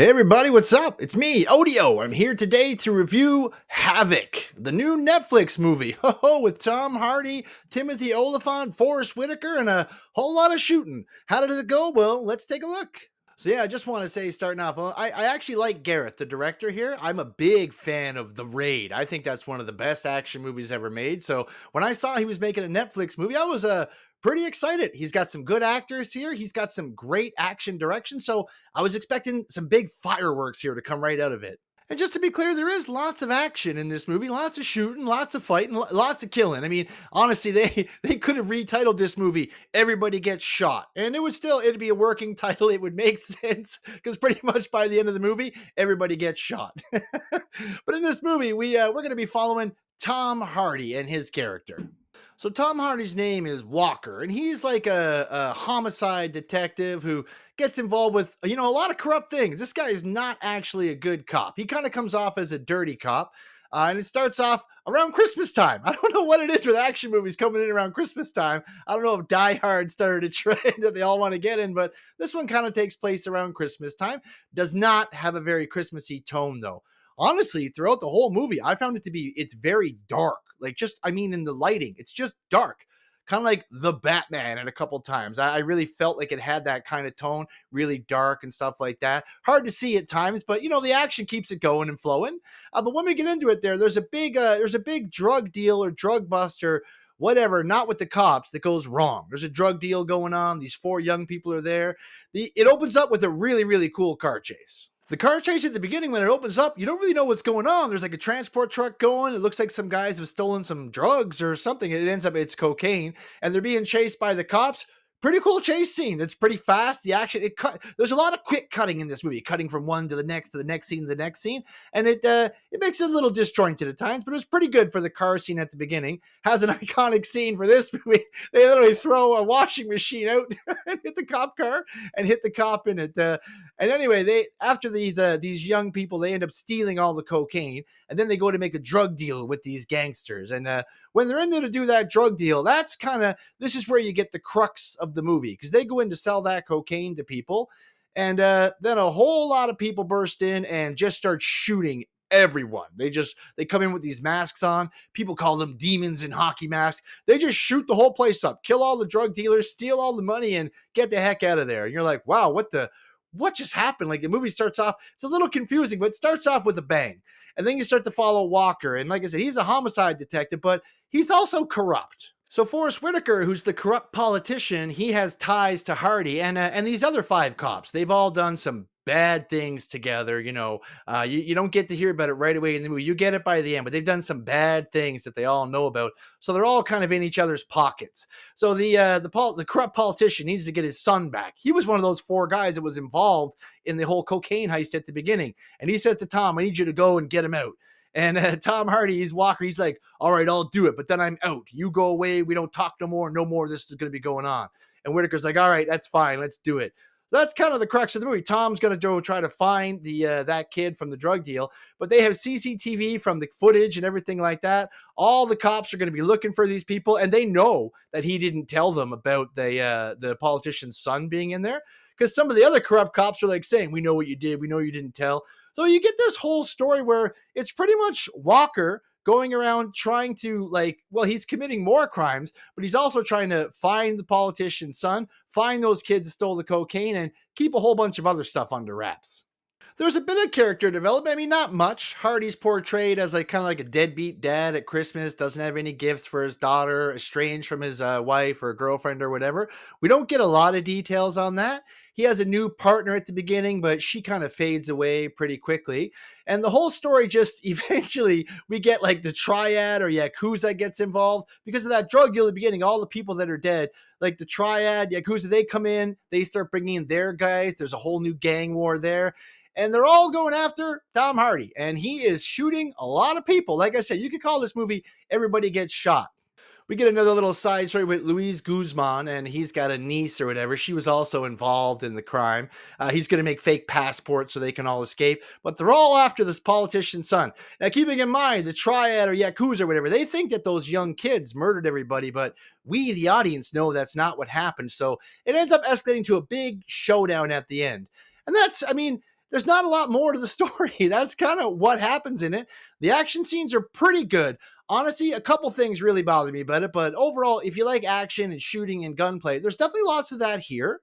Hey everybody, what's up? It's me, Odio. I'm here today to review Havoc, the new Netflix movie. With Tom Hardy, Timothy Oliphant, Forrest Whitaker, and a whole lot of shooting. How did it go? Well, let's take a look. So yeah, I just want to say, starting off, I actually like Gareth, the director here. I'm a big fan of The Raid. I think that's one of the best action movies ever made. So when I saw he was making a Netflix movie, I was pretty excited. He's got some good actors here. He's got some great action direction. So I was expecting some big fireworks here to come right out of it. And just to be clear, there is lots of action in this movie, lots of shooting, lots of fighting, lots of killing. I mean, honestly, they could have retitled this movie "Everybody Gets Shot," and it'd be a working title. It would make sense because pretty much by the end of the movie, everybody gets shot. But in this movie, we're going to be following Tom Hardy and his character. So Tom Hardy's name is Walker, and he's like a homicide detective who gets involved with a lot of corrupt things. This guy is not actually a good cop. He kind of comes off as a dirty cop, and it starts off around Christmas time. I don't know what it is with action movies coming in around Christmas time. I don't know if Die Hard started a trend that they all want to get in, but this one kind of takes place around Christmas time. Does not have a very Christmassy tone though. Honestly, throughout the whole movie, I found it's very dark. Like, in the lighting, it's just dark. Kind of like the Batman at a couple times. I really felt like it had that kind of tone, really dark and stuff like that. Hard to see at times, but the action keeps it going and flowing. But when we get into it, there's a big drug deal or drug buster, whatever, not with the cops, that goes wrong. There's a drug deal going on. These four young people are there. It opens up with a really, really cool car chase. The car chase at the beginning, when it opens up, you don't really know what's going on. There's like a transport truck going. It looks like some guys have stolen some drugs or something. It ends up it's cocaine, and they're being chased by the cops. Pretty cool chase scene. That's pretty fast. The action, there's a lot of quick cutting in this movie, cutting from one to the next scene, to the next scene, and it makes it a little disjointed at times, but it was pretty good for the car scene at the beginning. Has an iconic scene for this movie. They literally throw a washing machine out and hit the cop car and hit the cop in it. And anyway, they after these young people, they end up stealing all the cocaine, and then they go to make a drug deal with these gangsters. And when they're in there to do that drug deal, this is where you get the crux of the movie, because they go in to sell that cocaine to people, and then a whole lot of people burst in and just start shooting everyone. They come in with these masks on. People call them demons in hockey masks. They just shoot the whole place up, kill all the drug dealers, steal all the money, and get the heck out of there. And you're like, wow, what just happened? Like, the movie starts off, it's a little confusing, but it starts off with a bang. And then you start to follow Walker. And like I said, he's a homicide detective, but he's also corrupt. So Forrest Whitaker, who's the corrupt politician, he has ties to Hardy and these other five cops. They've all done some bad things together. You don't get to hear about it right away in the movie. You get it by the end, but they've done some bad things that they all know about. So they're all kind of in each other's pockets. So the corrupt politician needs to get his son back. He was one of those four guys that was involved in the whole cocaine heist at the beginning. And he says to Tom, I need you to go and get him out. And Tom Hardy, he's Walker. He's like, all right, I'll do it. But then I'm out. You go away. We don't talk no more. No more. This is going to be going on. And Whitaker's like, all right, that's fine. Let's do it. So that's kind of the crux of the movie. Tom's going to go try to find that kid from the drug deal. But they have CCTV from the footage and everything like that. All the cops are going to be looking for these people. And they know that he didn't tell them about the politician's son being in there. Because some of the other corrupt cops are like saying, we know what you did. We know you didn't tell. So you get this whole story where it's pretty much Walker going around trying to, he's committing more crimes, but he's also trying to find the politician's son, find those kids that stole the cocaine, and keep a whole bunch of other stuff under wraps. There's a bit of character development. I mean, not much. Hardy's portrayed as kind of like a deadbeat dad at Christmas, doesn't have any gifts for his daughter, estranged from his wife or girlfriend or whatever. We don't get a lot of details on that. He has a new partner at the beginning, but she kind of fades away pretty quickly. And the whole story just eventually, we get like the triad or Yakuza gets involved because of that drug deal at the beginning. All the people that are dead, like the triad, Yakuza, they come in, they start bringing in their guys. There's a whole new gang war there. And they're all going after Tom Hardy. And he is shooting a lot of people. Like I said, you could call this movie Everybody Gets Shot. We get another little side story with Luis Guzman, and he's got a niece or whatever. She was also involved in the crime. He's going to make fake passports so they can all escape. But they're all after this politician's son. Now, keeping in mind, the triad or Yakuza or whatever, they think that those young kids murdered everybody, but we, the audience, know that's not what happened. So it ends up escalating to a big showdown at the end. And there's not a lot more to the story. That's kind of what happens in it. The action scenes are pretty good. Honestly, a couple things really bother me about it, but overall, if you like action and shooting and gunplay, there's definitely lots of that here.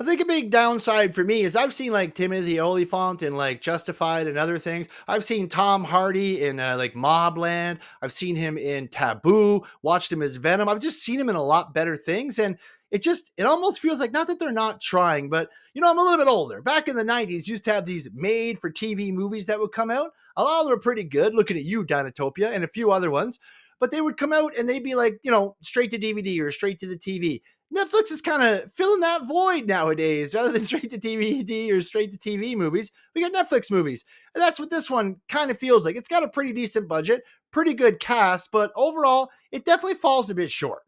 I think a big downside for me is I've seen like Timothy Olyphant in like Justified and other things. I've seen Tom Hardy in like Mobland. I've seen him in Taboo, watched him as Venom. I've just seen him in a lot better things. And it almost feels like, not that they're not trying, but I'm a little bit older. Back in the 90s, used to have these made for TV movies that would come out. A lot of them are pretty good. Looking at you, Dinotopia, and a few other ones. But they would come out and they'd be like, straight to DVD or straight to the TV. Netflix is kind of filling that void nowadays. Rather than straight to DVD or straight to TV movies, we got Netflix movies. And that's what this one kind of feels like. It's got a pretty decent budget, pretty good cast, but overall, it definitely falls a bit short.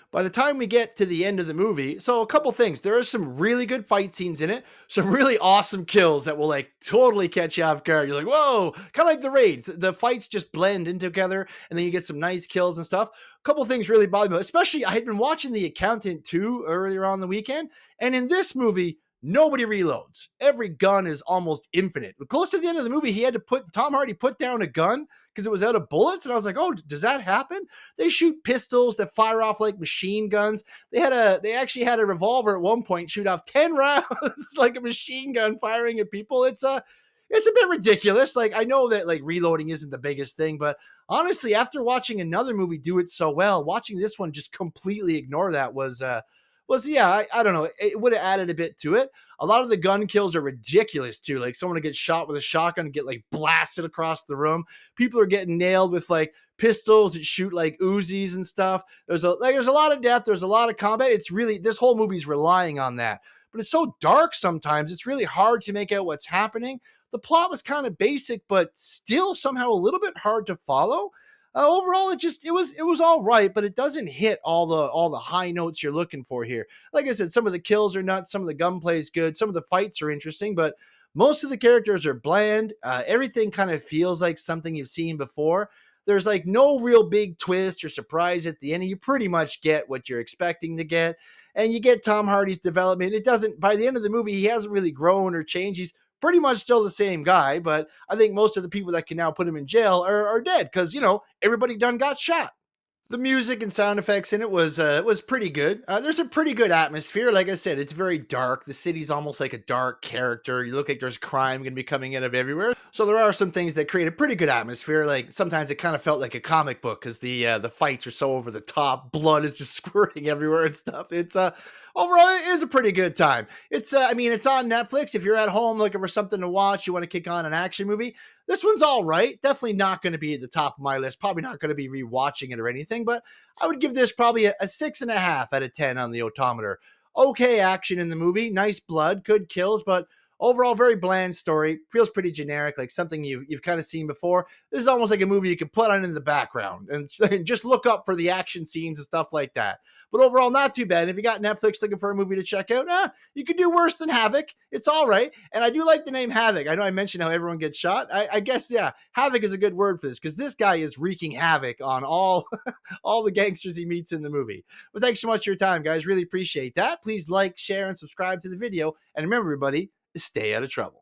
By the time we get to the end of the movie, so a couple things. There are some really good fight scenes in it, some really awesome kills that will like totally catch you off guard. You're like, whoa, kind of like the raids. The fights just blend in together, and then you get some nice kills and stuff. A couple things really bother me, especially I had been watching The Accountant 2 earlier on the weekend, and in this movie, nobody reloads. Every gun is almost infinite. But close to the end of the movie, Tom Hardy put down a gun because it was out of bullets, and I was like, oh, does that happen? They shoot pistols that fire off like machine guns. They actually had a revolver at one point shoot off 10 rounds like a machine gun firing at people. It's a bit ridiculous. Like, I know that like reloading isn't the biggest thing, but honestly, after watching another movie do it so well, watching this one just completely ignore that was yeah, I don't know. It would have added a bit to it. A lot of the gun kills are ridiculous too. Like someone to get shot with a shotgun and get like blasted across the room. People are getting nailed with like pistols that shoot like Uzis and stuff. There's a lot of death. There's a lot of combat. It's really, this whole movie's relying on that. But it's so dark sometimes. It's really hard to make out what's happening. The plot was kind of basic, but still somehow a little bit hard to follow. Overall, it was all right, but it doesn't hit all the high notes you're looking for here. Like I said, some of the kills are nuts, some of the gunplay is good, some of the fights are interesting, but most of the characters are bland. Everything kind of feels like something you've seen before. There's like no real big twist or surprise at the end. You pretty much get what you're expecting to get, and you get Tom Hardy's development. It doesn't, by the end of the movie, he hasn't really grown or changed. He's pretty much still the same guy, but I think most of the people that can now put him in jail are dead because everybody done got shot. The music and sound effects in it was pretty good. There's a pretty good atmosphere. Like I said, it's very dark. The city's almost like a dark character. You look like there's crime going to be coming out of everywhere. So there are some things that create a pretty good atmosphere. Like sometimes it kind of felt like a comic book because the fights are so over the top. Blood is just squirting everywhere and stuff. It's overall it is a pretty good time. I mean, it's on Netflix. If you're at home looking for something to watch, you want to kick on an action movie, this one's all right. Definitely not going to be at the top of my list. Probably not going to be rewatching it or anything, but I would give this probably a 6.5 out of 10 on the odometer. Okay action in the movie, nice blood, good kills, but overall very bland story. Feels pretty generic, like something you've kind of seen before. This is almost like a movie you could put on in the background and just look up for the action scenes and stuff like that. But overall, not too bad. If you got Netflix looking for a movie to check out, you could do worse than Havoc. It's all right. And I do like the name Havoc. I know I mentioned how everyone gets shot. I guess, yeah, Havoc is a good word for this because this guy is wreaking havoc on all, all the gangsters he meets in the movie. But thanks so much for your time, guys. Really appreciate that. Please like, share, and subscribe to the video. And remember, everybody, stay out of trouble.